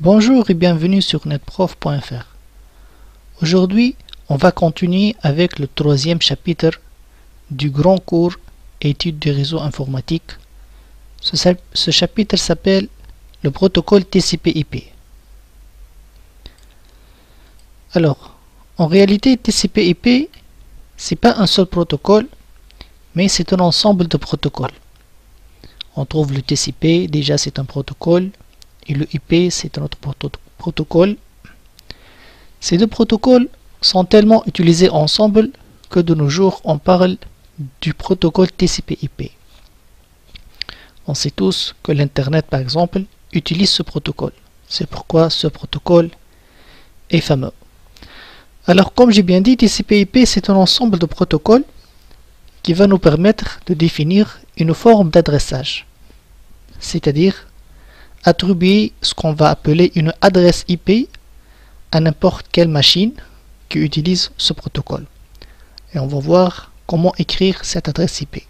Bonjour et bienvenue sur netprof.fr. Aujourd'hui, on va continuer avec le troisième chapitre du grand cours Études du réseau informatique. Ce chapitre s'appelle le protocole TCP/IP. Alors, en réalité, TCP/IP, c'est pas un seul protocole, mais c'est un ensemble de protocoles. On trouve le TCP, déjà c'est un protocole, et le IP, c'est un autre protocole. Ces deux protocoles sont tellement utilisés ensemble que de nos jours, on parle du protocole TCP/IP. On sait tous que l'Internet, par exemple, utilise ce protocole. C'est pourquoi ce protocole est fameux. Alors, comme j'ai bien dit, TCP/IP, c'est un ensemble de protocoles qui va nous permettre de définir une forme d'adressage, c'est-à-dire attribuer ce qu'on va appeler une adresse IP à n'importe quelle machine qui utilise ce protocole. Et on va voir comment écrire cette adresse IP.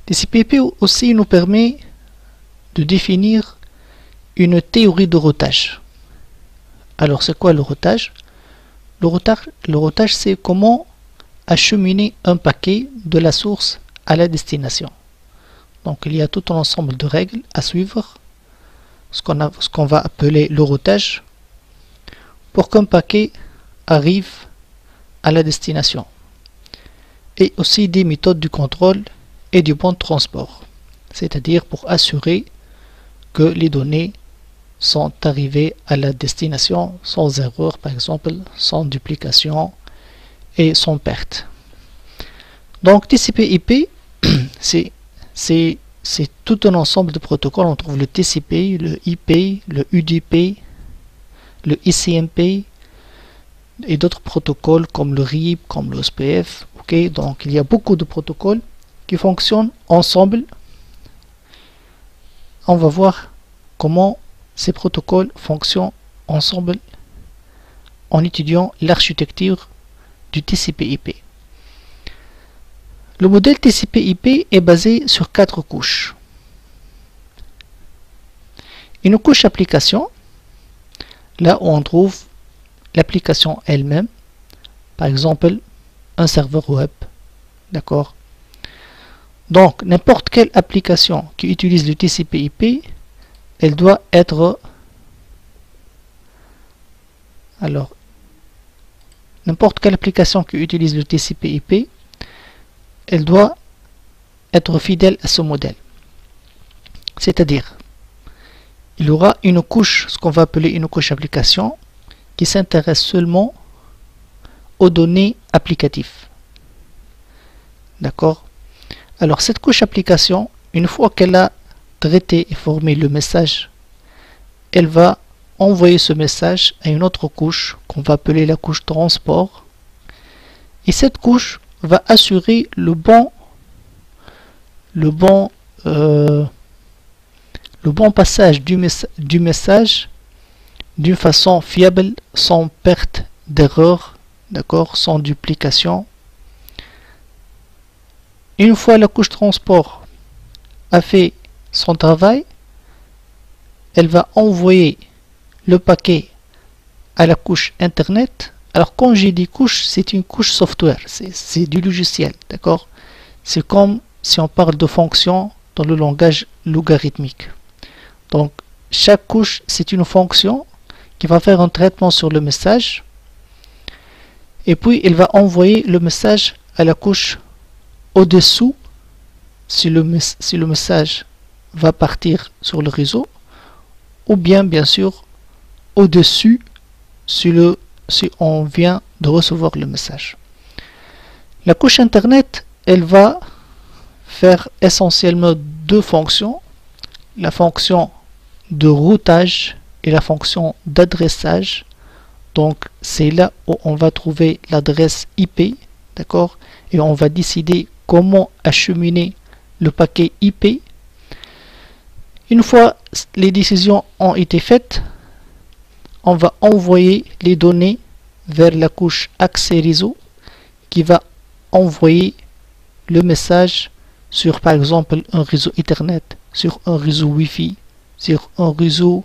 TCP/IP aussi nous permet de définir une théorie de routage. Alors c'est quoi le routage? Le routage, c'est comment acheminer un paquet de la source à la destination. Donc il y a tout un ensemble de règles à suivre, ce qu'on va appeler le routage, pour qu'un paquet arrive à la destination. Et aussi des méthodes du contrôle et du bon transport, c'est-à-dire pour assurer que les données sont arrivées à la destination sans erreur, par exemple, sans duplication et sans perte. Donc TCP/IP, c'est tout un ensemble de protocoles. On trouve le TCP, le IP, le UDP, le ICMP et d'autres protocoles comme le RIP, comme le SPF. Donc il y a beaucoup de protocoles qui fonctionnent ensemble. On va voir comment ces protocoles fonctionnent ensemble en étudiant l'architecture du TCP/IP. Le modèle TCP/IP est basé sur 4 couches. Une couche application, là où on trouve l'application elle-même, par exemple un serveur web, d'accord? Donc n'importe quelle application qui utilise le TCP/IP, elle doit être n'importe quelle application qui utilise le TCP/IP, elle doit être fidèle à ce modèle. C'est-à-dire, il y aura une couche, ce qu'on va appeler une couche application, qui s'intéresse seulement aux données applicatives. D'accord? Alors, cette couche application, une fois qu'elle a traité et formé le message, elle va envoyer ce message à une autre couche, qu'on va appeler la couche transport. Et cette couche va assurer le bon passage du message d'une façon fiable, sans perte d'erreur, d'accord, sans duplication. Une fois la couche transport a fait son travail, elle va envoyer le paquet à la couche internet. Alors quand j'ai dit couche, c'est une couche software, c'est du logiciel, d'accord? C'est comme si on parle de fonction dans le langage logarithmique. Donc chaque couche, c'est une fonction qui va faire un traitement sur le message, et puis elle va envoyer le message à la couche au-dessous, si le message va partir sur le réseau, ou bien sûr au-dessus si on vient de recevoir le message. La couche internet, elle va faire essentiellement deux fonctions, la fonction de routage et la fonction d'adressage. Donc c'est là où on va trouver l'adresse IP, d'accord, et on va décider comment acheminer le paquet IP. Une fois les décisions ont été faites, on va envoyer les données vers la couche accès réseau qui va envoyer le message sur par exemple un réseau Ethernet, sur un réseau Wi-Fi, sur un réseau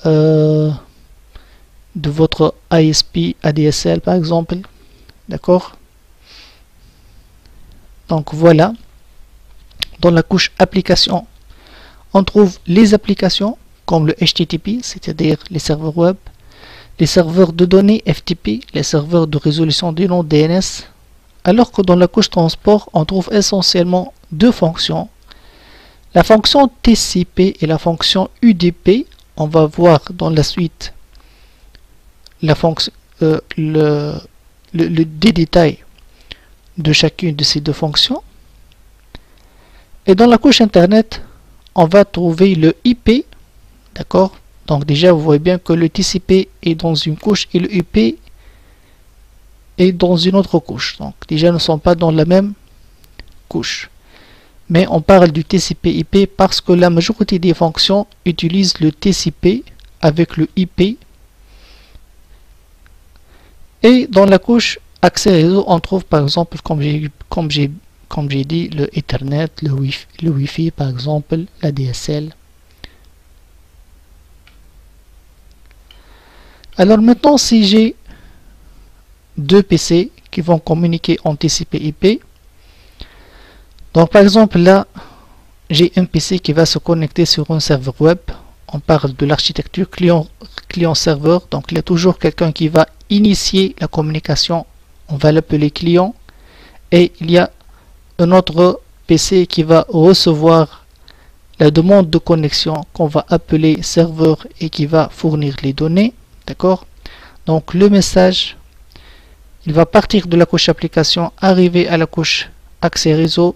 de votre ISP ADSL par exemple. D'accord? Donc voilà, dans la couche application, on trouve les applications comme le HTTP, c'est-à-dire les serveurs web, les serveurs de données FTP, les serveurs de résolution des noms DNS, alors que dans la couche transport, on trouve essentiellement deux fonctions. La fonction TCP et la fonction UDP. On va voir dans la suite la fonction, des détails de chacune de ces deux fonctions. Et dans la couche internet, on va trouver le IP. D'accord? Donc déjà, vous voyez bien que le TCP est dans une couche et le IP est dans une autre couche. Donc déjà, nous ne sommes pas dans la même couche. Mais on parle du TCP/IP parce que la majorité des fonctions utilisent le TCP avec le IP. Et dans la couche accès réseau, on trouve par exemple, comme j'ai dit, le Ethernet, le Wi-Fi par exemple, la DSL. Alors maintenant, si j'ai deux PC qui vont communiquer en TCP/IP, donc par exemple là, j'ai un PC qui va se connecter sur un serveur web. On parle de l'architecture client-serveur. Donc il y a toujours quelqu'un qui va initier la communication. On va l'appeler client. Et il y a un autre PC qui va recevoir la demande de connexion qu'on va appeler serveur et qui va fournir les données. D'accord? Donc le message, il va partir de la couche application, arriver à la couche accès réseau,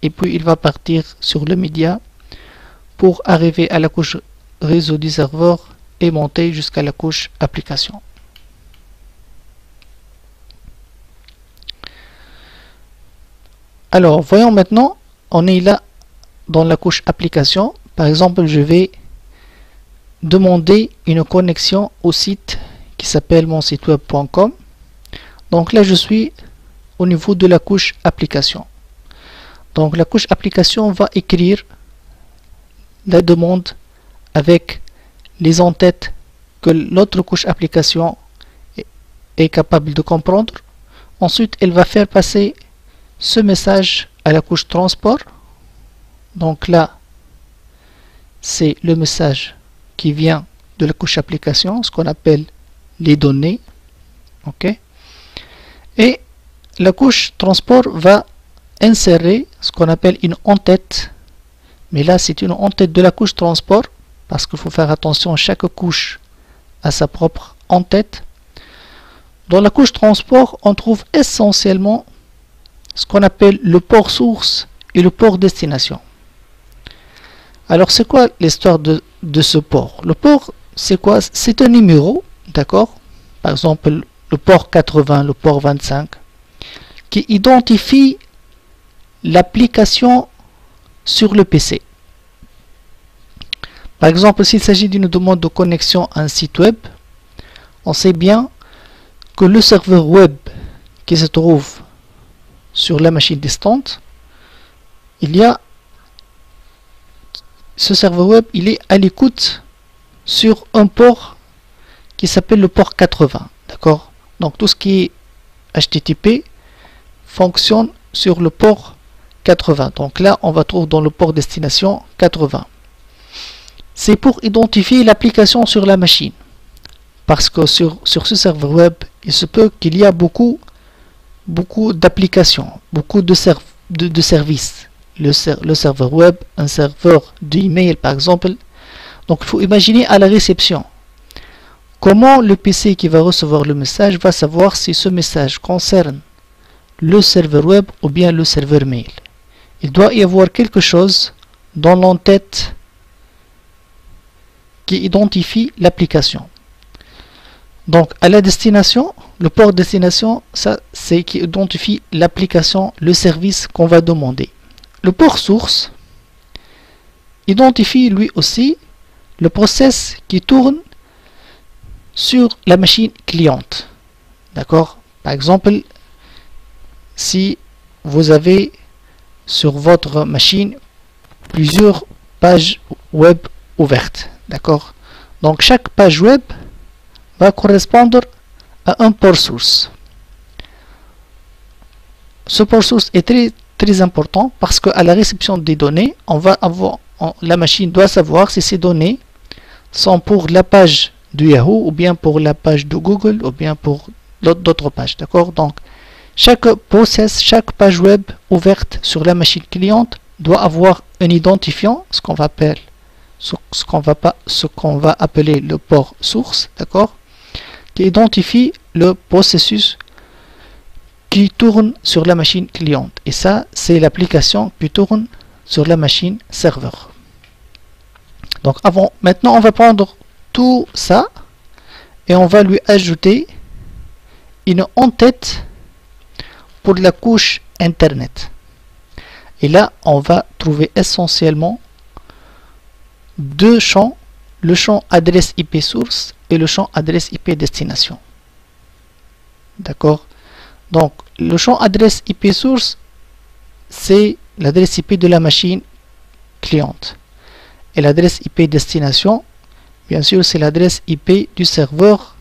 et puis il va partir sur le média pour arriver à la couche réseau du serveur et monter jusqu'à la couche application. Alors voyons maintenant, on est là dans la couche application. Par exemple, je vais demander une connexion au site qui s'appelle monsiteweb.com. Donc là je suis au niveau de la couche application. Donc la couche application va écrire la demande avec les en-têtes que l'autre couche application est capable de comprendre. Ensuite elle va faire passer ce message à la couche transport. Donc là c'est le message qui vient de la couche application, ce qu'on appelle les données. Ok, et la couche transport va insérer ce qu'on appelle une en-tête, mais là c'est une en-tête de la couche transport parce qu'il faut faire attention, chaque couche à sa propre en-tête. Dans la couche transport, on trouve essentiellement ce qu'on appelle le port source et le port destination. Alors c'est quoi l'histoire de ce port? Le port, c'est quoi? C'est un numéro, d'accord? Par exemple le port 80, le port 25, qui identifie l'application sur le PC. Par exemple, s'il s'agit d'une demande de connexion à un site web, on sait bien que le serveur web qui se trouve sur la machine distante, il y a ce serveur web, il est à l'écoute sur un port qui s'appelle le port 80. D'accord? Donc tout ce qui est HTTP fonctionne sur le port 80. Donc là, on va trouver dans le port destination 80. C'est pour identifier l'application sur la machine. Parce que sur ce serveur web, il se peut qu'il y a beaucoup d'applications, beaucoup de services. Le serveur web, un serveur d'email par exemple. Donc il faut imaginer à la réception. Comment le PC qui va recevoir le message va savoir si ce message concerne le serveur web ou bien le serveur mail? Il doit y avoir quelque chose dans l'entête qui identifie l'application. Donc à la destination, le port destination, ça c'est qui identifie l'application, le service qu'on va demander. Le port source identifie lui aussi le process qui tourne sur la machine cliente. D'accord? Par exemple, si vous avez sur votre machine plusieurs pages web ouverte. D'accord? Donc chaque page web va correspondre à un port source. Ce port source est très important parce qu'à la réception des données, la machine doit savoir si ces données sont pour la page de Yahoo ou bien pour la page de Google ou bien pour d'autres pages. D'accord? Donc chaque page web ouverte sur la machine cliente doit avoir un identifiant, ce qu'on va appeler le port source, d'accord, qui identifie le processus qui tourne sur la machine cliente. Et ça, c'est l'application qui tourne sur la machine serveur. Donc maintenant, on va prendre tout ça et on va lui ajouter une en-tête pour la couche internet. Et là, on va trouver essentiellement deux champs, le champ adresse IP source et le champ adresse IP destination. D'accord? Donc, le champ adresse IP source, c'est l'adresse IP de la machine cliente. Et l'adresse IP destination, bien sûr, c'est l'adresse IP du serveur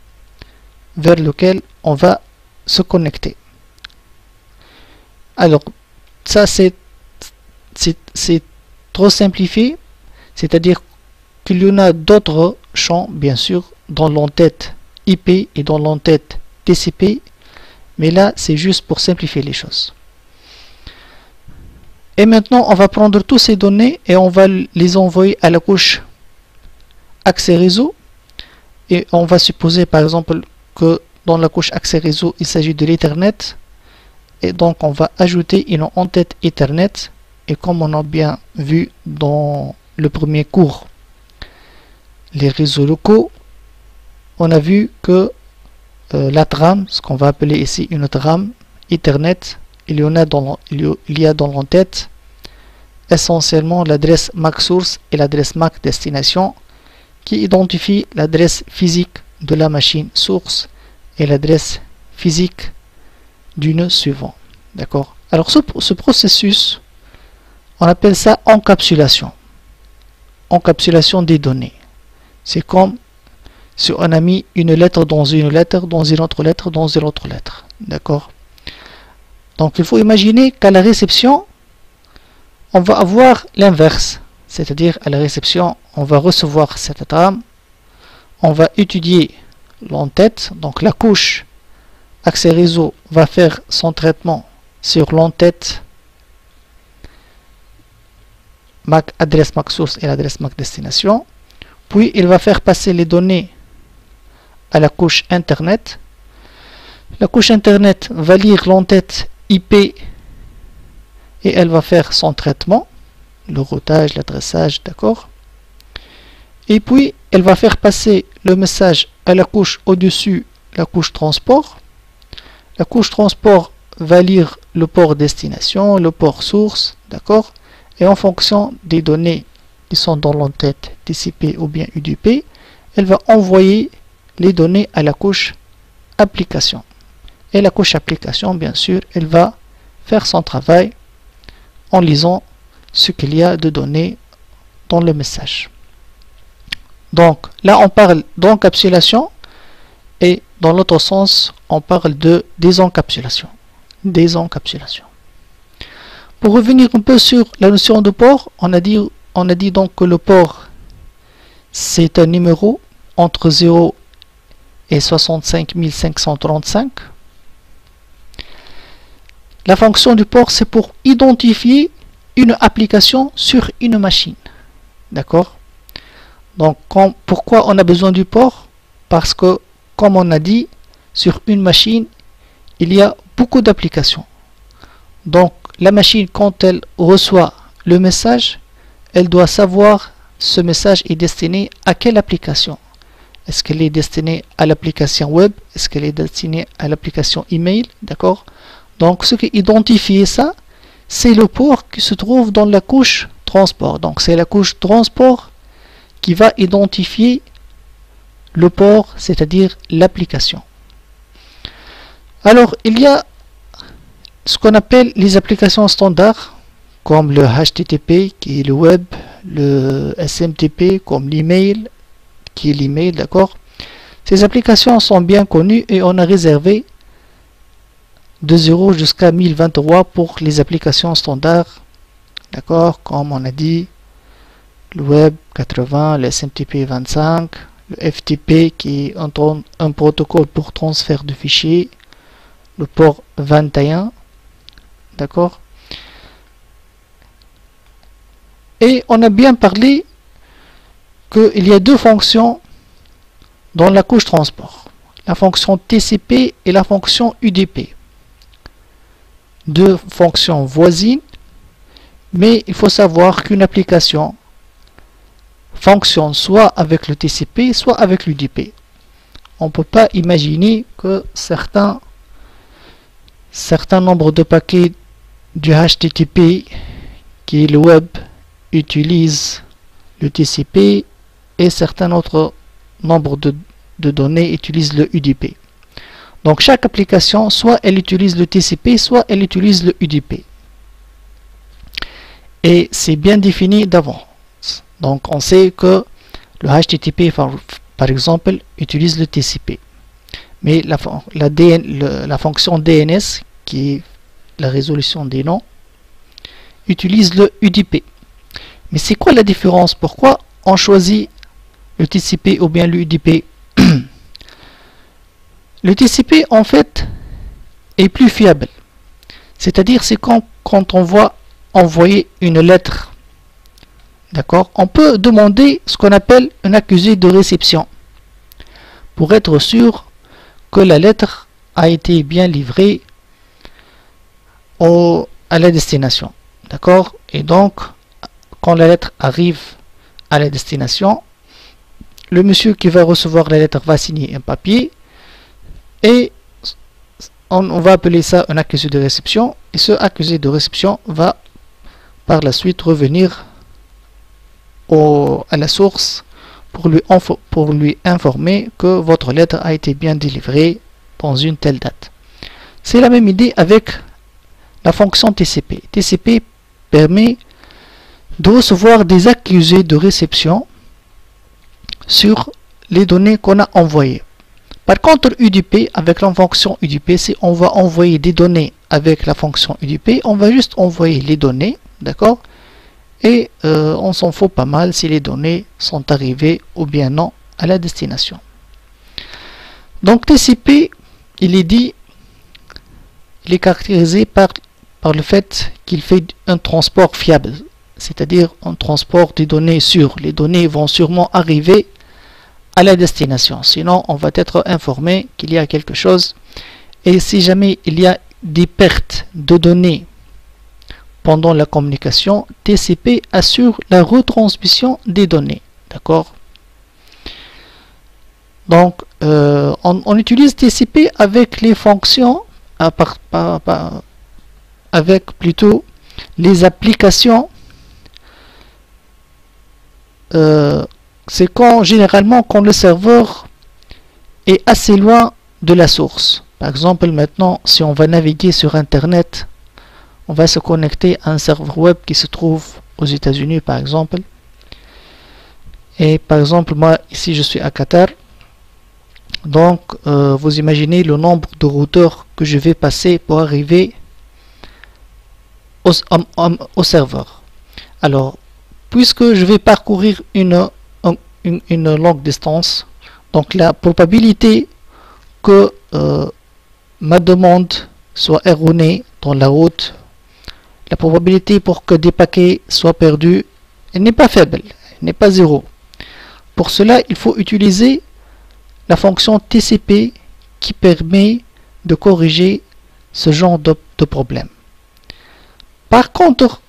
vers lequel on va se connecter. Alors, ça c'est trop simplifié, c'est-à-dire qu'il y en a d'autres champs, bien sûr, dans l'entête IP et dans l'entête TCP, mais là, c'est juste pour simplifier les choses. Et maintenant, on va prendre toutes ces données et on va les envoyer à la couche accès réseau. Et on va supposer, par exemple, que dans la couche accès réseau, il s'agit de l'Ethernet. Et donc, on va ajouter une en-tête Ethernet. Et comme on a bien vu dans le premier cours, les réseaux locaux, on a vu que la trame, ce qu'on va appeler ici une trame Ethernet, il y a dans l'entête essentiellement l'adresse MAC source et l'adresse MAC destination qui identifient l'adresse physique de la machine source et l'adresse physique du nœud suivant. D'accord? Alors ce processus, on appelle ça encapsulation. Encapsulation des données. C'est comme si on a mis une lettre dans une lettre, dans une autre lettre, dans une autre lettre. D'accord? Donc il faut imaginer qu'à la réception, on va avoir l'inverse. C'est-à-dire à la réception, on va recevoir cette trame, on va étudier l'entête, donc la couche accès réseau va faire son traitement sur l'entête MAC adresse MAC source et l'adresse MAC destination, puis il va faire passer les données à la couche internet. La couche internet va lire l'entête IP et elle va faire son traitement, le routage, l'adressage, d'accord. Et puis elle va faire passer le message à la couche au-dessus, la couche transport. La couche transport va lire le port destination, le port source, d'accord. Et en fonction des données qui sont dans l'entête TCP ou bien UDP, elle va envoyer les données à la couche application. Et la couche application, bien sûr, elle va faire son travail en lisant ce qu'il y a de données dans le message. Donc là, on parle d'encapsulation et dans l'autre sens, on parle de désencapsulation. Désencapsulation. Pour revenir un peu sur la notion de port, on a dit donc que le port, c'est un numéro entre 0 et 65 535. La fonction du port, c'est pour identifier une application sur une machine. D'accord? Donc, pourquoi on a besoin du port? Parce que, comme on a dit, sur une machine, il y a beaucoup d'applications. Donc, la machine, quand elle reçoit le message, elle doit savoir ce message est destiné à quelle application. Est-ce qu'elle est destinée à l'application web? Est-ce qu'elle est destinée à l'application email? D'accord? Donc, ce qui identifie ça, c'est le port qui se trouve dans la couche transport. Donc, c'est la couche transport qui va identifier le port, c'est-à-dire l'application. Alors, il y a ce qu'on appelle les applications standards, comme le HTTP qui est le web, le SMTP comme l'email qui est l'email, d'accord. Ces applications sont bien connues et on a réservé de 0 jusqu'à 1023 pour les applications standards, d'accord, comme on a dit, le web 80, le SMTP 25, le FTP qui est un protocole pour transfert de fichiers, le port 21, d'accord. Et on a bien parlé qu'il y a deux fonctions dans la couche transport, la fonction TCP et la fonction UDP. Deux fonctions voisines, mais il faut savoir qu'une application fonctionne soit avec le TCP, soit avec l'UDP. On ne peut pas imaginer que certains nombres de paquets du HTTP, qui est le web, utilisent le TCP et certains autres nombres de données utilisent le UDP. Donc chaque application, soit elle utilise le TCP, soit elle utilise le UDP. Et c'est bien défini d'avance. Donc on sait que le HTTP par exemple utilise le TCP. Mais la fonction DNS, qui est la résolution des noms, utilise le UDP. Mais c'est quoi la différence? Pourquoi on choisit le TCP ou bien le UDP? Le TCP en fait est plus fiable. C'est-à-dire c'est quand on va envoyer une lettre, d'accord, on peut demander ce qu'on appelle un accusé de réception pour être sûr que la lettre a été bien livrée à la destination, d'accord. Et donc quand la lettre arrive à la destination, le monsieur qui va recevoir la lettre va signer un papier et on va appeler ça un accusé de réception, et ce accusé de réception va par la suite revenir à la source pour lui informer que votre lettre a été bien délivrée dans une telle date. C'est la même idée avec la fonction TCP. TCP permet de recevoir des accusés de réception sur les données qu'on a envoyées. Par contre, UDP, avec la fonction UDP, si on va envoyer des données avec la fonction UDP, on va juste envoyer les données, d'accord, et on s'en fout pas mal si les données sont arrivées ou bien non à la destination. Donc TCP, il est caractérisé par le fait qu'il fait un transport fiable, c'est-à-dire un transport des données sûres. Les données vont sûrement arriver à la destination, sinon on va être informé qu'il y a quelque chose, et si jamais il y a des pertes de données pendant la communication, TCP assure la retransmission des données, d'accord. Donc on utilise TCP avec les fonctions avec plutôt les applications. C'est généralement quand le serveur est assez loin de la source. Par exemple, maintenant, si on va naviguer sur Internet, on va se connecter à un serveur web qui se trouve aux États-Unis, par exemple. Et par exemple, moi, ici, je suis à Qatar. Donc, vous imaginez le nombre de routeurs que je vais passer pour arriver au serveur. Alors, puisque je vais parcourir une longue distance, donc la probabilité que ma demande soit erronée dans la route, la probabilité pour que des paquets soient perdus, elle n'est pas faible, elle n'est pas zéro. Pour cela, il faut utiliser la fonction TCP qui permet de corriger ce genre de problème. Par contre,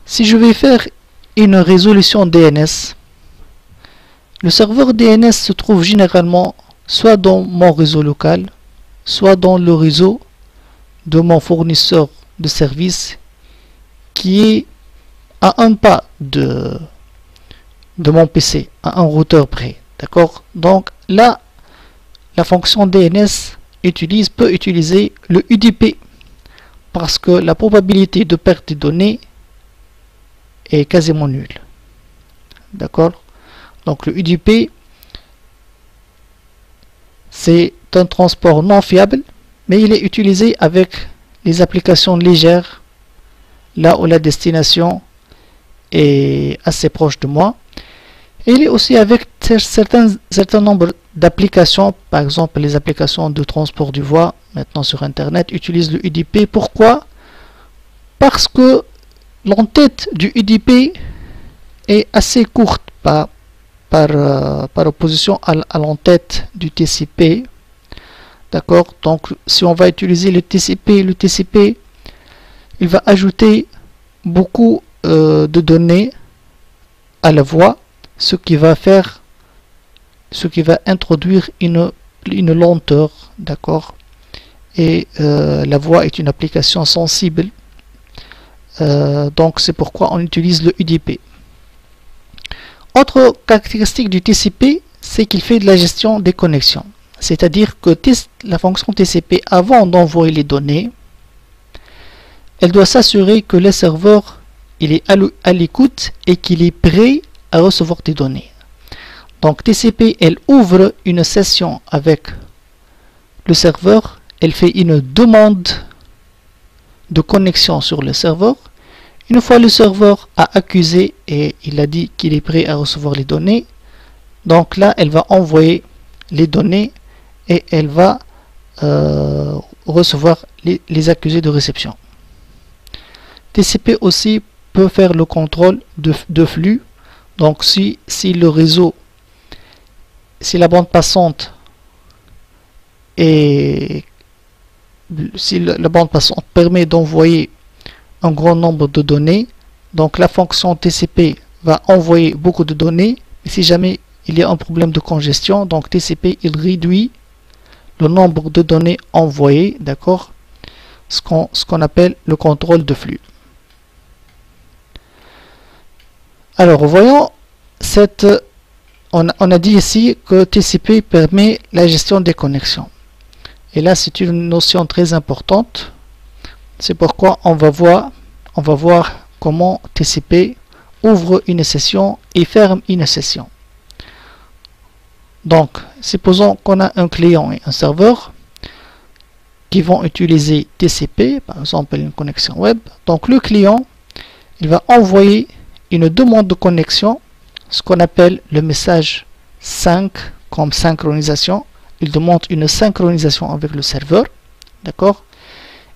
si je vais faire une résolution DNS, le serveur DNS se trouve généralement soit dans mon réseau local, soit dans le réseau de mon fournisseur de services qui est à un pas de mon PC, à un routeur près. D'accord? Donc là, la fonction DNS peut utiliser le UDP parce que la probabilité de perte des données est quasiment nul. D'accord? Donc le UDP, c'est un transport non fiable, mais il est utilisé avec les applications légères, là où la destination est assez proche de moi. Et il est aussi avec certains nombres d'applications, par exemple les applications de transport du voie, maintenant sur Internet, utilisent le UDP. Pourquoi? Parce que l'entête du UDP est assez courte par opposition à l'entête du TCP. D'accord? Donc si on va utiliser le TCP, il va ajouter beaucoup de données à la voie, ce qui va introduire une lenteur. D'accord? Et la voie est une application sensible, donc c'est pourquoi on utilise le UDP. Autre caractéristique du TCP, c'est qu'il fait de la gestion des connexions. C'est-à-dire que la fonction TCP, avant d'envoyer les données, elle doit s'assurer que le serveur il est à l'écoute et qu'il est prêt à recevoir des données. Donc TCP, elle ouvre une session avec le serveur, elle fait une demande de connexion sur le serveur. Une fois le serveur a accusé et il a dit qu'il est prêt à recevoir les données, donc là elle va envoyer les données et elle va recevoir les accusés de réception. TCP aussi peut faire le contrôle de flux. Donc si le réseau, si la bande passante la bande passante permet d'envoyer un grand nombre de données, donc la fonction TCP va envoyer beaucoup de données. Et si jamais il y a un problème de congestion, donc TCP il réduit le nombre de données envoyées, d'accord, ce qu'on appelle le contrôle de flux. Alors voyons on a dit ici que TCP permet la gestion des connexions, et là c'est une notion très importante. C'est pourquoi on va voir comment TCP ouvre une session et ferme une session. Donc, supposons qu'on a un client et un serveur qui vont utiliser TCP, par exemple une connexion web. Donc, le client, il va envoyer une demande de connexion, ce qu'on appelle le message 5 comme synchronisation. Il demande une synchronisation avec le serveur, d'accord?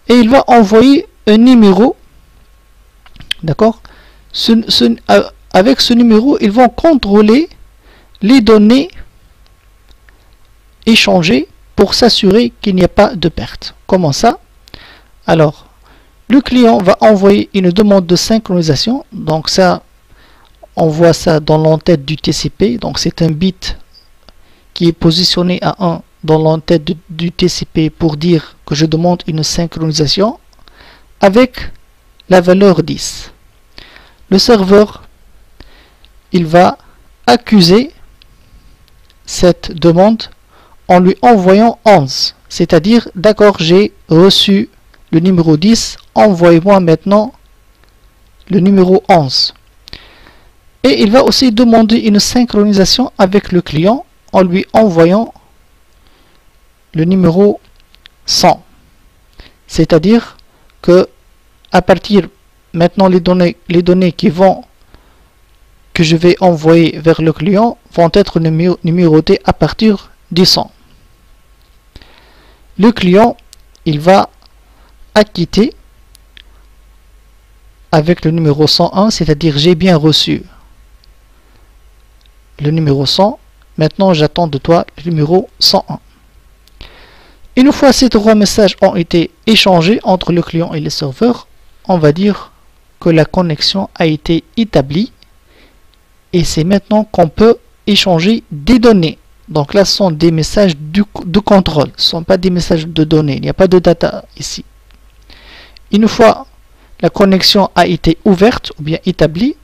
Et il va envoyer un numéro, d'accord? Avec ce numéro, ils vont contrôler les données échangées pour s'assurer qu'il n'y a pas de perte. Comment ça? Alors, le client va envoyer une demande de synchronisation. Donc ça, on voit ça dans l'entête du TCP. Donc c'est un bit qui est positionné à 1 dans l'entête du TCP pour dire que je demande une synchronisation avec la valeur 10. Le serveur, il va accuser cette demande en lui envoyant 11. C'est-à-dire, d'accord, j'ai reçu le numéro 10, envoyez-moi maintenant le numéro 11. Et il va aussi demander une synchronisation avec le client en lui envoyant le numéro 100. C'est-à-dire que à partir maintenant les données que je vais envoyer vers le client vont être numérotées à partir du 100. Le client, il va acquitter avec le numéro 101, c'est-à-dire j'ai bien reçu le numéro 100, maintenant j'attends de toi le numéro 101. Une fois ces trois messages ont été échangés entre le client et le serveur, on va dire que la connexion a été établie et c'est maintenant qu'on peut échanger des données. Donc là, ce sont des messages de contrôle, ce ne sont pas des messages de données, il n'y a pas de data ici. Une fois la connexion a été ouverte ou bien établie,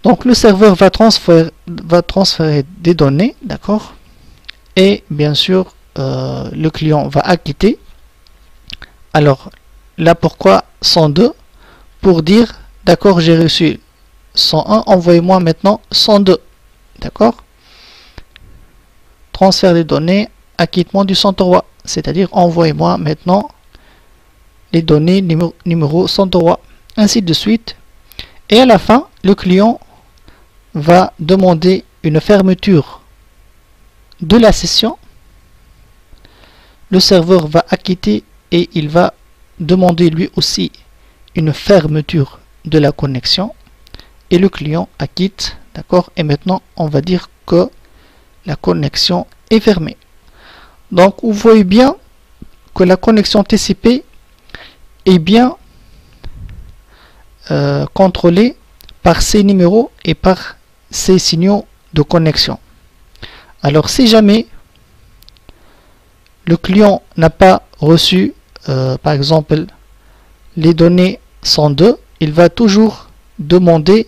donc le serveur va transférer des données, d'accord, et bien sûr le client va acquitter. Alors là, pourquoi 102? Pour dire d'accord, j'ai reçu 101, envoyez-moi maintenant 102. D'accord? Transfert des données, acquittement du 103. C'est-à-dire, envoyez-moi maintenant les données numéro 103. Ainsi de suite. Et à la fin, le client va demander une fermeture de la session. Le serveur va acquitter et il va demander lui aussi une fermeture de la connexion. Et le client acquitte. D'accord? Et maintenant, on va dire que la connexion est fermée. Donc, vous voyez bien que la connexion TCP est bien contrôlée par ces numéros et par ces signaux de connexion. Alors, si jamais le client n'a pas reçu, par exemple, les données 102, il va toujours demander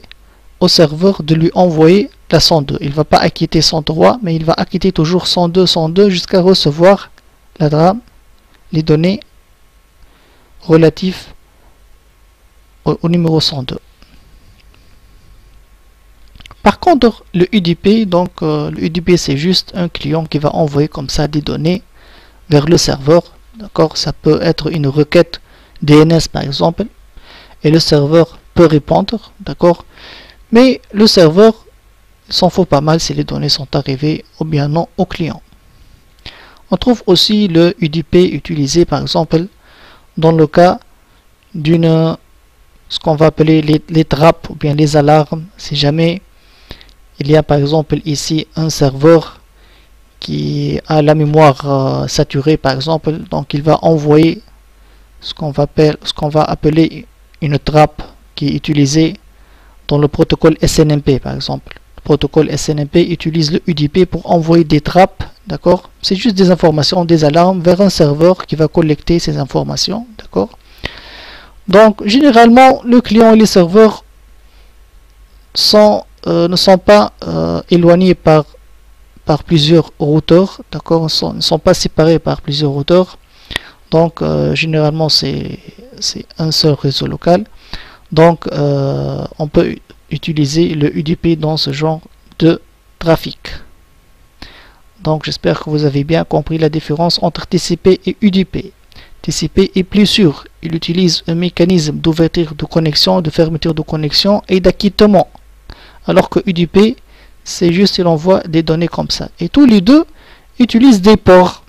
au serveur de lui envoyer la 102. Il ne va pas acquitter 103, mais il va acquitter toujours 102, 102 jusqu'à recevoir la DRAM, les données relatives au numéro 102. Par contre, le UDP, donc le UDP c'est juste un client qui va envoyer comme ça des données vers le serveur. D'accord, ça peut être une requête DNS par exemple, et le serveur peut répondre, d'accord, mais le serveur s'en fout pas mal si les données sont arrivées ou bien non au client. On trouve aussi le UDP utilisé par exemple dans le cas d'une, ce qu'on va appeler les trappes ou bien les alarmes. Si jamais il y a par exemple ici un serveur qui a la mémoire saturée par exemple, donc il va envoyer ce qu'on va appeler une trappe qui est utilisée dans le protocole SNMP par exemple. Le protocole SNMP utilise le UDP pour envoyer des trappes, d'accord? C'est juste des informations, des alarmes vers un serveur qui va collecter ces informations, d'accord? Donc généralement le client et les serveurs ne sont pas éloignés par plusieurs routeurs, d'accord, ne sont pas séparés par plusieurs routeurs. Donc généralement c'est un seul réseau local. Donc on peut utiliser le UDP dans ce genre de trafic. Donc j'espère que vous avez bien compris la différence entre TCP et UDP. TCP est plus sûr, il utilise un mécanisme d'ouverture de connexion, de fermeture de connexion et d'acquittement. Alors que UDP, c'est juste il envoie des données comme ça. Et tous les deux utilisent des ports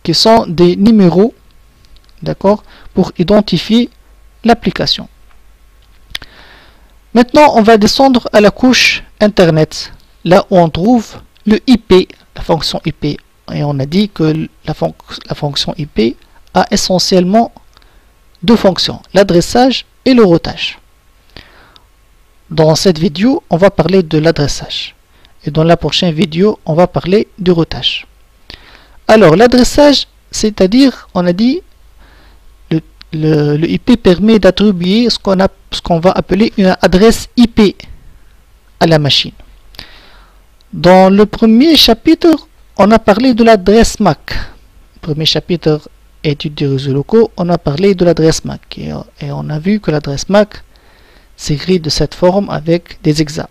qui sont des numéros, d'accord, pour identifier l'application. Maintenant, on va descendre à la couche Internet, là où on trouve le IP, la fonction IP. Et on a dit que la fonction IP a essentiellement deux fonctions, l'adressage et le routage. Dans cette vidéo, on va parler de l'adressage. Et dans la prochaine vidéo, on va parler du routage. Alors, l'adressage, c'est-à-dire, on a dit, le IP permet d'attribuer ce qu'on va appeler une adresse IP à la machine. Dans le premier chapitre, on a parlé de l'adresse MAC. Le premier chapitre, études des réseaux locaux, on a parlé de l'adresse MAC. Et on a vu que l'adresse MAC s'écrit de cette forme avec des hexas.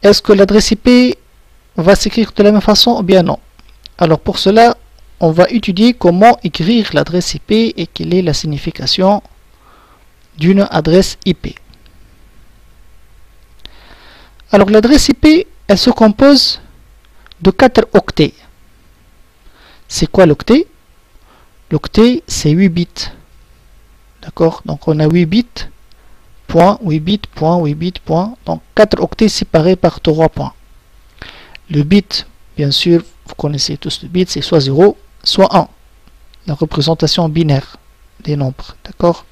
Est-ce que l'adresse IP va s'écrire de la même façon ou bien non? Alors pour cela, on va étudier comment écrire l'adresse IP et quelle est la signification d'une adresse IP. Alors l'adresse IP, elle se compose de 4 octets. C'est quoi l'octet? L'octet, c'est 8 bits. D'accord? Donc on a 8 bits. Point, 8 bits, point, 8 bits, point. Donc 4 octets séparés par 3 points. Le bit, bien sûr, vous connaissez tous le bit, c'est soit 0, soit 1. La représentation binaire des nombres. D'accord?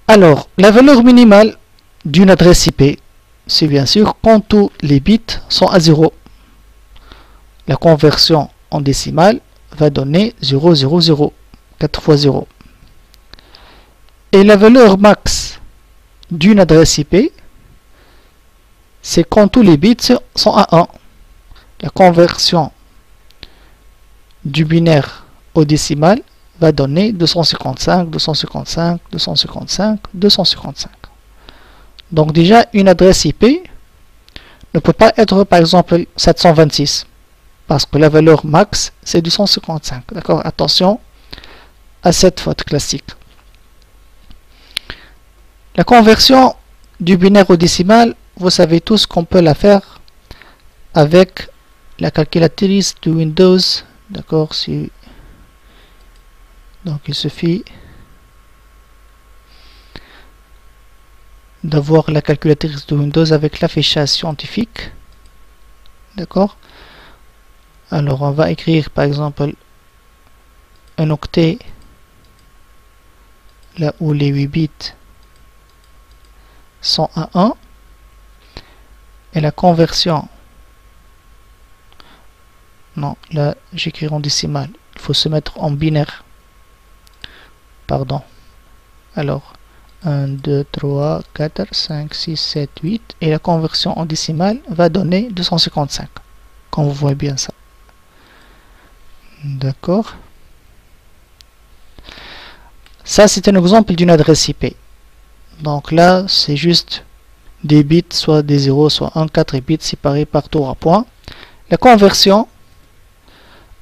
Alors, la valeur minimale d'une adresse IP, c'est bien sûr quand tous les bits sont à 0. La conversion en décimale va donner 0, 0, 0. 4 fois 0. Et la valeur max d'une adresse IP, c'est quand tous les bits sont à 1. La conversion du binaire au décimal va donner 255, 255, 255, 255. Donc déjà, une adresse IP ne peut pas être par exemple 726 parce que la valeur max c'est 255. D'accord? Attention à cette faute classique. La conversion du binaire au décimal, vous savez tous qu'on peut la faire avec la calculatrice de Windows. D'accord? Donc il suffit d'avoir la calculatrice de Windows avec l'affichage scientifique. D'accord? Alors on va écrire par exemple un octet là où les 8 bits sont à 1 et la conversion, non, là j'écris en décimal, il faut se mettre en binaire, pardon. Alors 1, 2, 3, 4, 5, 6, 7, 8 et la conversion en décimale va donner 255, quand vous voyez bien ça. D'accord? Ça c'est un exemple d'une adresse IP. Donc là c'est juste des bits, soit des 0, soit 1, 4 bits séparés par tour à point. La conversion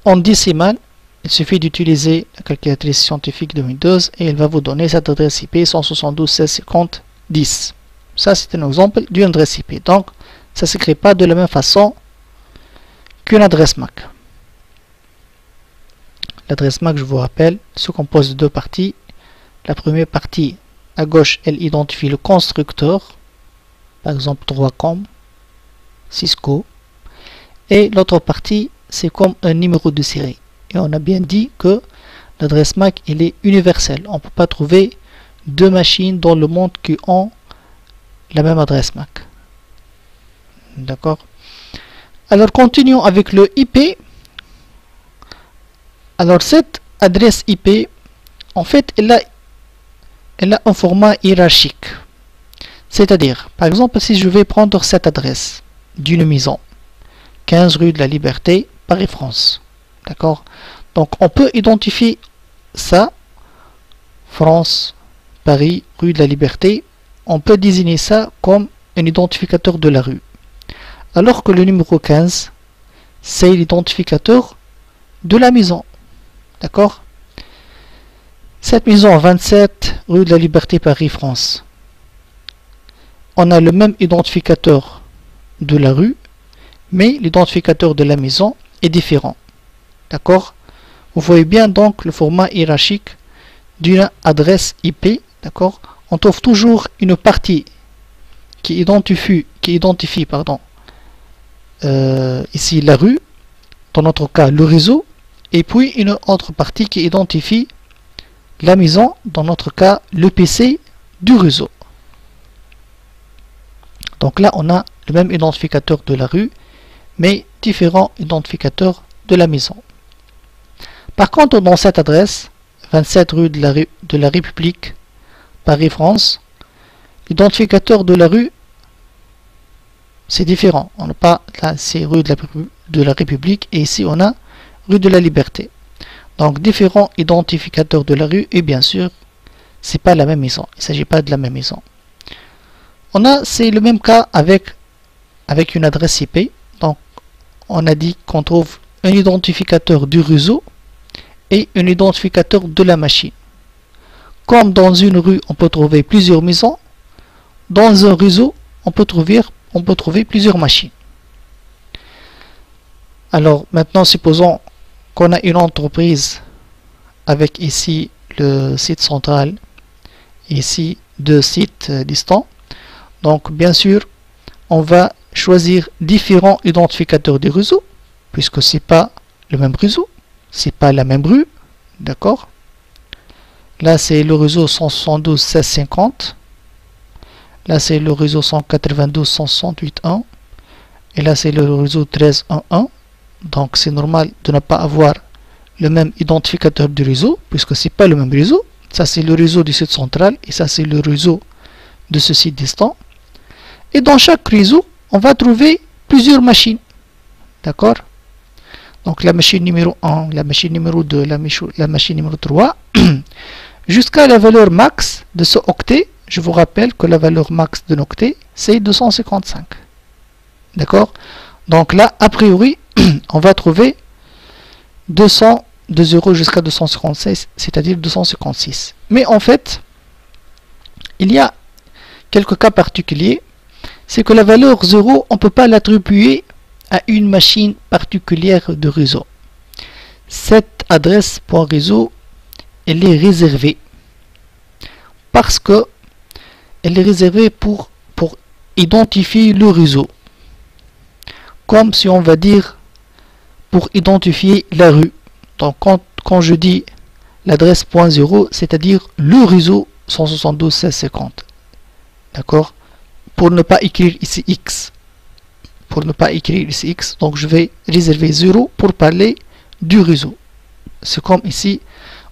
en décimale, il suffit d'utiliser la calculatrice scientifique de Windows et elle va vous donner cette adresse IP 172.16.50.10. Ça c'est un exemple d'une adresse IP. Donc ça ne s'écrit pas de la même façon qu'une adresse MAC. L'adresse MAC, je vous rappelle, se compose de deux parties. La première partie, à gauche, elle identifie le constructeur, par exemple 3COM, Cisco. Et l'autre partie, c'est comme un numéro de série. Et on a bien dit que l'adresse MAC, elle est universelle. On ne peut pas trouver deux machines dans le monde qui ont la même adresse MAC. D'accord? Alors, continuons avec le IP. Alors, cette adresse IP, en fait, elle a un format hiérarchique. C'est-à-dire, par exemple, si je vais prendre cette adresse d'une maison, 15 rue de la Liberté, Paris, France. D'accord? Donc, on peut identifier ça, France, Paris, rue de la Liberté. On peut désigner ça comme un identificateur de la rue. Alors que le numéro 15, c'est l'identificateur de la maison. D'accord? Cette maison, 27 rue de la Liberté, Paris, France. On a le même identificateur de la rue, mais l'identificateur de la maison est différent. D'accord? Vous voyez bien donc le format hiérarchique d'une adresse IP. D'accord? On trouve toujours une partie qui identifie ici la rue, dans notre cas le réseau, et puis une autre partie qui identifie la maison, dans notre cas le PC du réseau. Donc là on a le même identificateur de la rue, mais différents identificateurs de la maison. Par contre, dans cette adresse, 27 rue de la République, Paris, France, l'identificateur de la rue, c'est différent. On n'a pas là, c'est rue de la République, et ici on a rue de la Liberté. Donc différents identificateurs de la rue, et bien sûr, c'est pas la même maison. Il ne s'agit pas de la même maison. C'est le même cas avec une adresse IP. Donc on a dit qu'on trouve un identificateur du réseau et un identificateur de la machine. Comme dans une rue, on peut trouver plusieurs maisons, dans un réseau, on peut trouver plusieurs machines. Alors maintenant, supposons qu'on a une entreprise avec ici le site central et ici deux sites distants. Donc bien sûr, on va choisir différents identificateurs du réseau, puisque c'est pas le même réseau, c'est pas la même rue, d'accord? Là c'est le réseau 172.16.50, là c'est le réseau 192.168.1, et là c'est le réseau 13.1.1. Donc c'est normal de ne pas avoir le même identificateur du réseau, puisque c'est pas le même réseau. Ça c'est le réseau du site central, et ça c'est le réseau de ce site distant. Et dans chaque réseau, on va trouver plusieurs machines. D'accord? Donc la machine numéro 1, la machine numéro 2, la machine numéro 3, jusqu'à la valeur max de ce octet. je vous rappelle que la valeur max de l'octet, c'est 255. D'accord? Donc là, a priori, on va trouver 200 de 0 jusqu'à 256, c'est-à-dire 256. Mais en fait, il y a quelques cas particuliers. C'est que la valeur 0, on ne peut pas l'attribuer à une machine particulière de réseau. Cette adresse .réseau, elle est réservée parce que elle est réservée pour identifier le réseau. Comme si on va dire pour identifier la rue. Donc quand je dis l'adresse .0, c'est-à-dire le réseau 172.16.50. D'accord? Pour ne pas écrire ici X. Pour ne pas écrire ici X, donc je vais réserver 0 pour parler du réseau. C'est comme ici,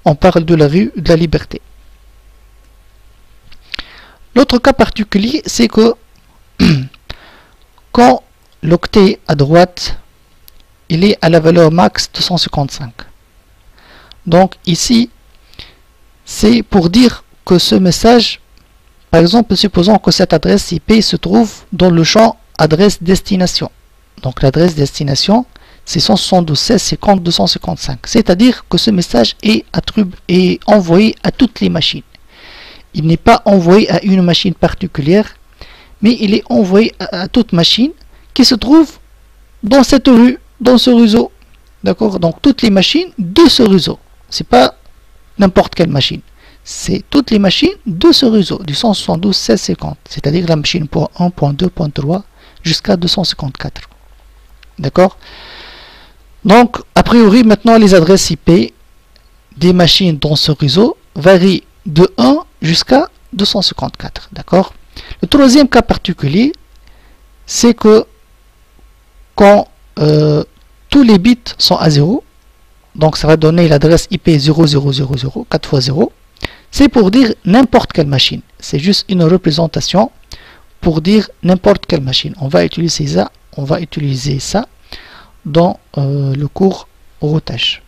on parle de la rue de la Liberté. L'autre cas particulier, c'est que quand l'octet à droite, il est à la valeur max 255. Donc ici, c'est pour dire que ce message, par exemple, supposons que cette adresse IP se trouve dans le champ adresse destination. Donc l'adresse destination, c'est 172.16.50.255. C'est-à-dire que ce message est envoyé à toutes les machines. Il n'est pas envoyé à une machine particulière, mais il est envoyé à toute machine qui se trouve dans cette rue, dans ce réseau. D'accord? Donc toutes les machines de ce réseau. C'est pas n'importe quelle machine. C'est toutes les machines de ce réseau, du 172.16.50. C'est-à-dire la machine .1, .2, .3 jusqu'à 254. D'accord? Donc, a priori, maintenant, les adresses IP des machines dans ce réseau varient de 1 jusqu'à 254. D'accord? Le troisième cas particulier, c'est que quand tous les bits sont à 0, donc ça va donner l'adresse IP 0000, 4 fois 0, c'est pour dire n'importe quelle machine. C'est juste une représentation pour dire n'importe quelle machine. On va utiliser ça dans le cours routage.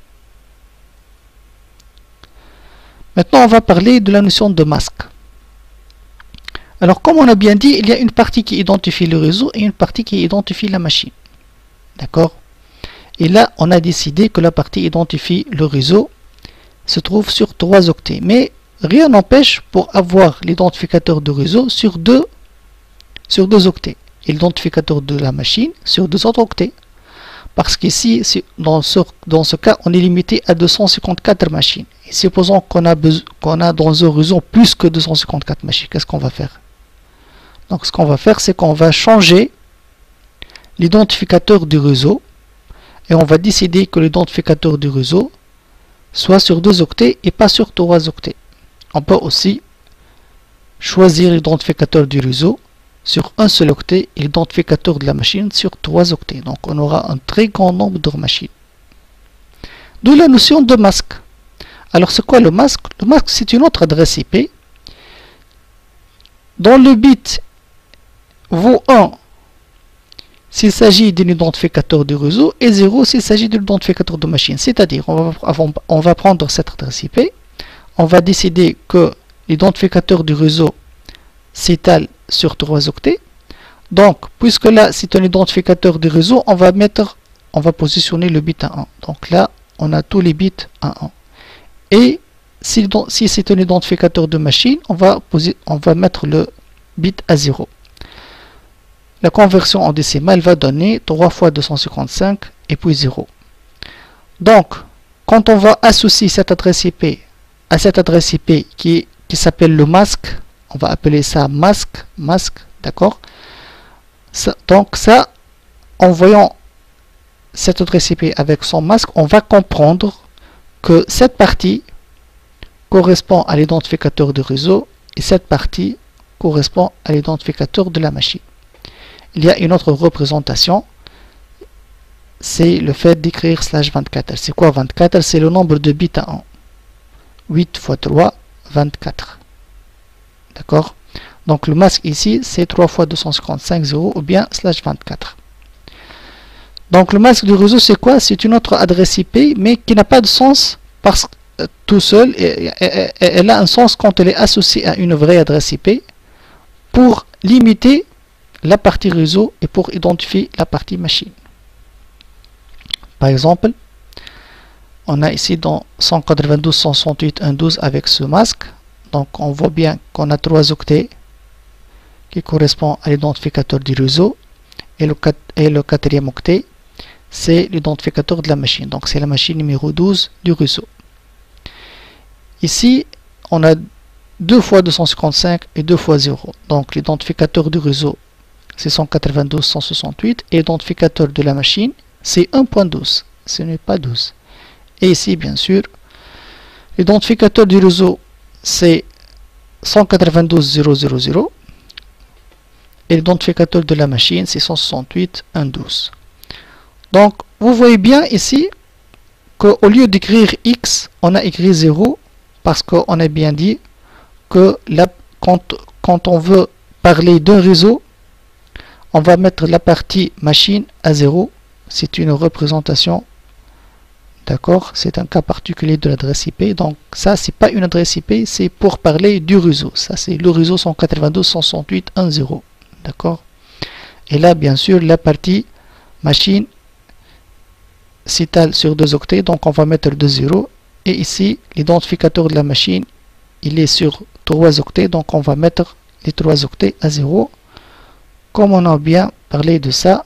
Maintenant, on va parler de la notion de masque. Alors, comme on a bien dit, il y a une partie qui identifie le réseau et une partie qui identifie la machine. D'accord? Et là, on a décidé que la partie identifie le réseau se trouve sur 3 octets. Mais rien n'empêche pour avoir l'identificateur de réseau sur deux octets. Et l'identificateur de la machine sur 2 autres octets. Parce qu'ici, dans ce cas, on est limité à 254 machines. Et supposons qu'on a dans un réseau plus que 254 machines, qu'est-ce qu'on va faire? Donc ce qu'on va faire, c'est qu'on va changer l'identificateur du réseau et on va décider que l'identificateur du réseau soit sur 2 octets et pas sur 3 octets. On peut aussi choisir l'identificateur du réseau sur un seul octet et l'identificateur de la machine sur 3 octets. Donc on aura un très grand nombre de machines. D'où la notion de masque. Alors c'est quoi le masque? Le masque, c'est une autre adresse IP dont le bit vaut 1 s'il s'agit d'un identificateur du réseau et 0 s'il s'agit d'un identificateur de machine. C'est-à-dire, on va prendre cette adresse IP, on va décider que l'identificateur du réseau s'étale sur 3 octets. Donc, puisque là, c'est un identificateur du réseau, on va positionner le bit à 1. Donc là, on a tous les bits à 1. Et si c'est un identificateur de machine, on va mettre le bit à 0. La conversion en décimale va donner 3 fois 255 et puis 0. Donc, quand on va associer cette adresse IP à cette adresse IP qui s'appelle le masque, on va appeler ça masque, d'accord? Donc ça, en voyant cette adresse IP avec son masque, on va comprendre que cette partie correspond à l'identificateur du réseau et cette partie correspond à l'identificateur de la machine. Il y a une autre représentation, c'est le fait d'écrire /24. C'est quoi 24? C'est le nombre de bits à 1. 8 fois 3, 24. D'accord? Donc le masque ici, c'est 3 fois 255, 0 ou bien /24. Donc le masque du réseau, c'est quoi? C'est une autre adresse IP, mais qui n'a pas de sens tout seul, elle a un sens quand elle est associée à une vraie adresse IP pour limiter la partie réseau et pour identifier la partie machine. Par exemple, on a ici dans 192.168.1.12 avec ce masque. Donc on voit bien qu'on a 3 octets qui correspondent à l'identificateur du réseau, et le quatrième octet c'est l'identificateur de la machine, donc c'est la machine numéro 12 du réseau. Ici on a 2 fois 255 et 2 fois 0, donc l'identificateur du réseau c'est 192.168 et l'identificateur de la machine c'est 1.12, ce n'est pas 12. Et ici bien sûr l'identificateur du réseau c'est 192.0.0.0 et l'identificateur de la machine c'est 168.1.12. Donc vous voyez bien ici qu'au lieu d'écrire X, on a écrit 0 parce qu'on a bien dit que là, quand on veut parler d'un réseau, on va mettre la partie machine à 0. C'est une représentation, d'accord, c'est un cas particulier de l'adresse IP. Donc ça c'est pas une adresse IP, c'est pour parler du réseau. Ça c'est le réseau 192.168.1.0, d'accord. Et là bien sûr la partie machine s'étale sur 2 octets, donc on va mettre 2 0, et ici l'identificateur de la machine il est sur 3 octets, donc on va mettre les 3 octets à 0, comme on a bien parlé de ça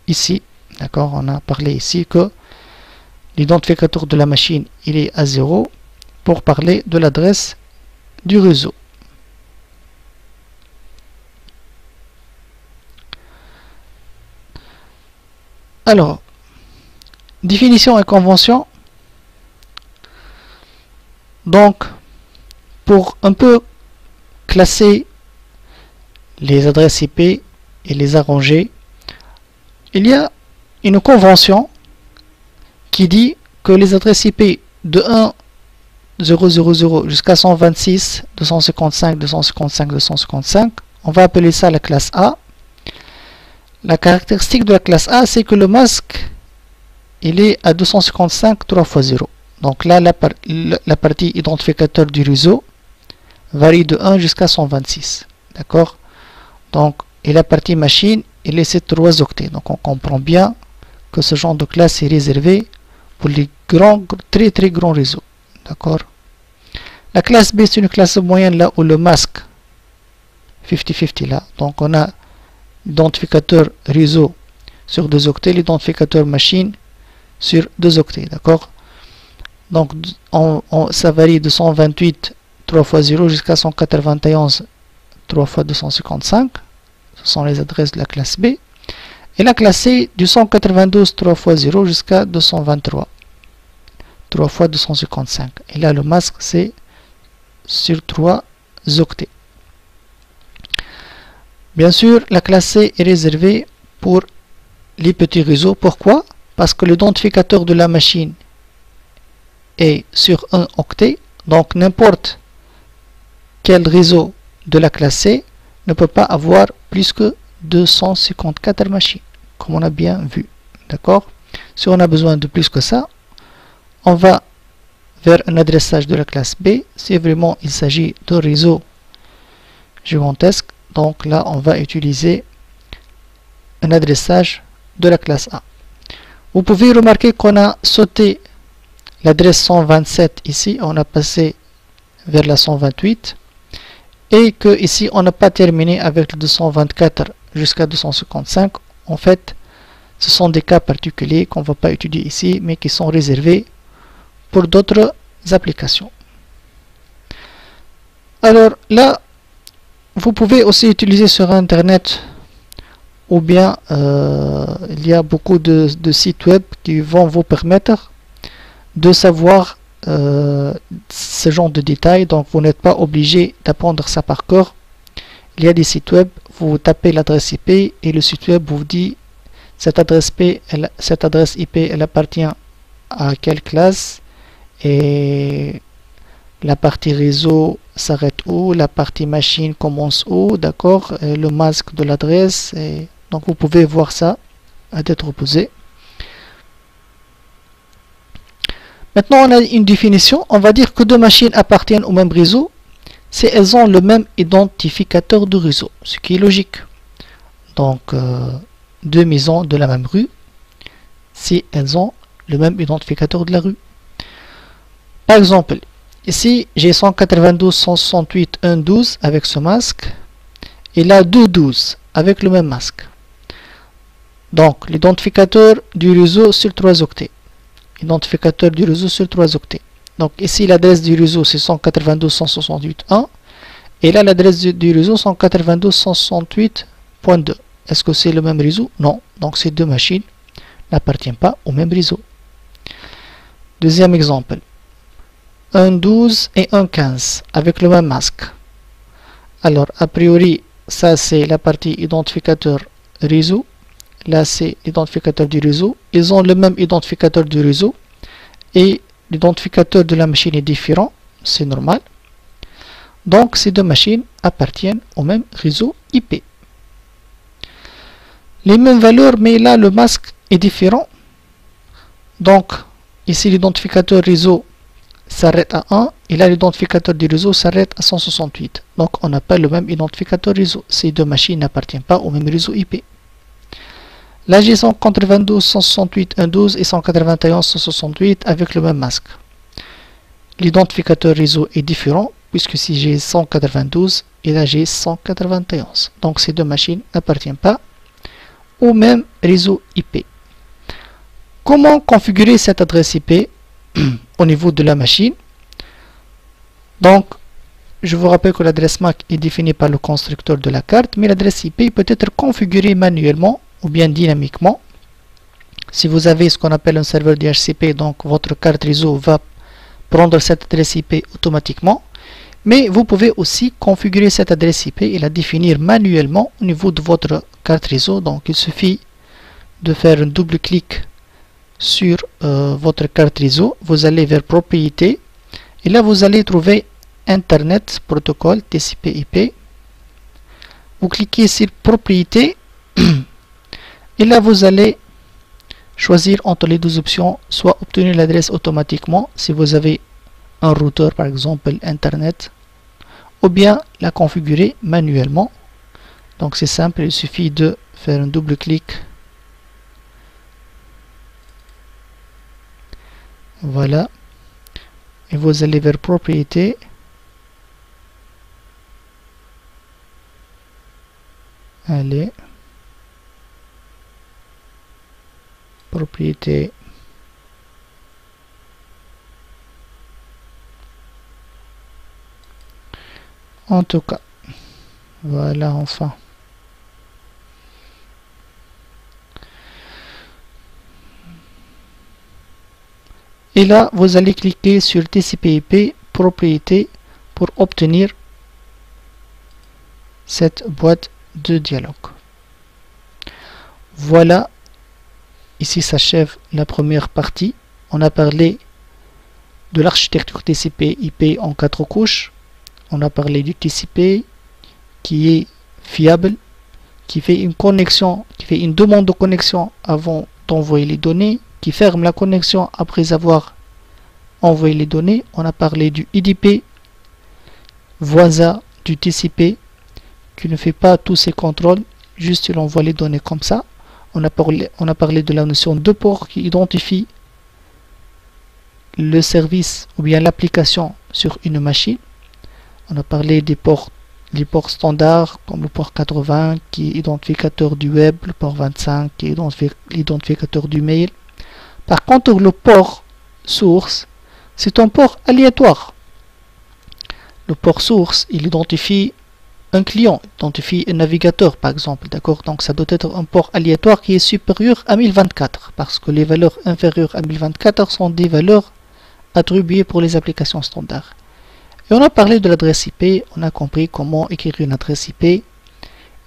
ici, d'accord. On a parlé ici que l'identificateur de la machine il est à 0 pour parler de l'adresse du réseau. Alors, définition et convention. Donc, pour un peu classer les adresses IP et les arranger, il y a une convention qui dit que les adresses IP de 1.0.0.0 jusqu'à 126, 255, 255, 255, on va appeler ça la classe A. La caractéristique de la classe A, c'est que le masque il est à 255 3 fois 0. Donc là, la partie identificateur du réseau varie de 1 jusqu'à 126. D'accord. Donc, et la partie machine, il est ces 3 octets. Donc on comprend bien que ce genre de classe est réservé pour les grands, très très grands réseaux. D'accord. La classe B, c'est une classe moyenne là où le masque 50-50 là. Donc on a l'identificateur réseau sur 2 octets, l'identificateur machine sur 2 octets, d'accord. Donc ça varie de 128 3 fois 0 jusqu'à 191 3 fois 255. Ce sont les adresses de la classe B. Et la classe C du 192 3 fois 0 jusqu'à 223 3 fois 255. Et là le masque c'est sur 3 octets. Bien sûr, la classe C est réservée pour les petits réseaux. Pourquoi? Parce que l'identificateur de la machine est sur 1 octet. Donc n'importe quel réseau de la classe C ne peut pas avoir plus que 254 machines, comme on a bien vu. D'accord. Si on a besoin de plus que ça, on va vers un adressage de la classe B. Si vraiment il s'agit d'un réseau gigantesque, donc là on va utiliser un adressage de la classe A. Vous pouvez remarquer qu'on a sauté l'adresse 127 ici, on a passé vers la 128, et que ici on n'a pas terminé avec le 224 jusqu'à 255. En fait, ce sont des cas particuliers qu'on ne va pas étudier ici, mais qui sont réservés pour d'autres applications. Alors là, vous pouvez aussi utiliser sur internet, ou bien il y a beaucoup de sites web qui vont vous permettre de savoir ce genre de détails. Donc vous n'êtes pas obligé d'apprendre ça par cœur. Il y a des sites web, vous tapez l'adresse IP et le site web vous dit cette adresse IP elle appartient à quelle classe, et la partie réseau s'arrête où, la partie machine commence où, d'accord, le masque de l'adresse. Donc vous pouvez voir ça à tête reposée. Maintenant, on a une définition. On va dire que deux machines appartiennent au même réseau si elles ont le même identificateur de réseau, ce qui est logique. Donc, deux maisons de la même rue, si elles ont le même identificateur de la rue. Par exemple, ici, j'ai 192.168.1.12 avec ce masque, et là 2.12 avec le même masque. Donc, l'identificateur du réseau sur 3 octets. Identificateur du réseau sur 3 octets. Donc ici l'adresse du réseau c'est 192.168.1 et là l'adresse du réseau 192.168.2. Est-ce que c'est le même réseau? Non. Donc ces deux machines n'appartiennent pas au même réseau. Deuxième exemple. 1.12 et 1.15 avec le même masque. Alors a priori ça c'est la partie identificateur réseau. Là, c'est l'identificateur du réseau. Ils ont le même identificateur du réseau. Et l'identificateur de la machine est différent. C'est normal. Donc, ces deux machines appartiennent au même réseau IP. Les mêmes valeurs, mais là, le masque est différent. Donc, ici, l'identificateur réseau s'arrête à 1. Et là, l'identificateur du réseau s'arrête à 168. Donc, on n'a pas le même identificateur réseau. Ces deux machines n'appartiennent pas au même réseau IP. Là, j'ai 192.168.1.12 et 191.168 avec le même masque. L'identificateur réseau est différent puisque si j'ai 192 et là j'ai 191. Donc ces deux machines n'appartiennent pas au même réseau IP. Comment configurer cette adresse IP au niveau de la machine? Donc, je vous rappelle que l'adresse MAC est définie par le constructeur de la carte, mais l'adresse IP peut être configurée manuellement ou bien dynamiquement. Si vous avez ce qu'on appelle un serveur DHCP, donc votre carte réseau va prendre cette adresse IP automatiquement. Mais vous pouvez aussi configurer cette adresse IP et la définir manuellement au niveau de votre carte réseau. Donc il suffit de faire un double clic sur votre carte réseau. Vous allez vers propriétés et là vous allez trouver Internet protocole TCP/IP. Vous cliquez sur propriétés. Et là, vous allez choisir entre les deux options, soit obtenir l'adresse automatiquement, si vous avez un routeur par exemple Internet, ou bien la configurer manuellement. Donc c'est simple, il suffit de faire un double clic. Voilà. Et vous allez vers propriétés. Allez. Propriété. En tout cas, voilà enfin. Et là, vous allez cliquer sur TCP/IP propriété pour obtenir cette boîte de dialogue. Voilà. Ici s'achève la première partie. On a parlé de l'architecture TCP/IP en 4 couches. On a parlé du TCP qui est fiable, qui fait une connexion, qui fait une demande de connexion avant d'envoyer les données, qui ferme la connexion après avoir envoyé les données. On a parlé du IDP, voisin du TCP, qui ne fait pas tous ces contrôles, juste il envoie les données comme ça. On a parlé de la notion de port qui identifie le service ou bien l'application sur une machine. On a parlé des ports, les ports standards comme le port 80 qui est identificateur du web, le port 25 qui est l'identificateur du mail. Par contre, le port source, c'est un port aléatoire. Le port source, il identifie un client, identifie un navigateur par exemple, d'accord? Donc ça doit être un port aléatoire qui est supérieur à 1024 parce que les valeurs inférieures à 1024 sont des valeurs attribuées pour les applications standards. Et on a parlé de l'adresse IP, on a compris comment écrire une adresse IP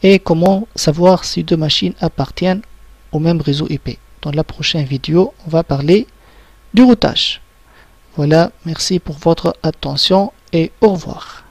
et comment savoir si deux machines appartiennent au même réseau IP. Dans la prochaine vidéo, on va parler du routage. Voilà, merci pour votre attention et au revoir.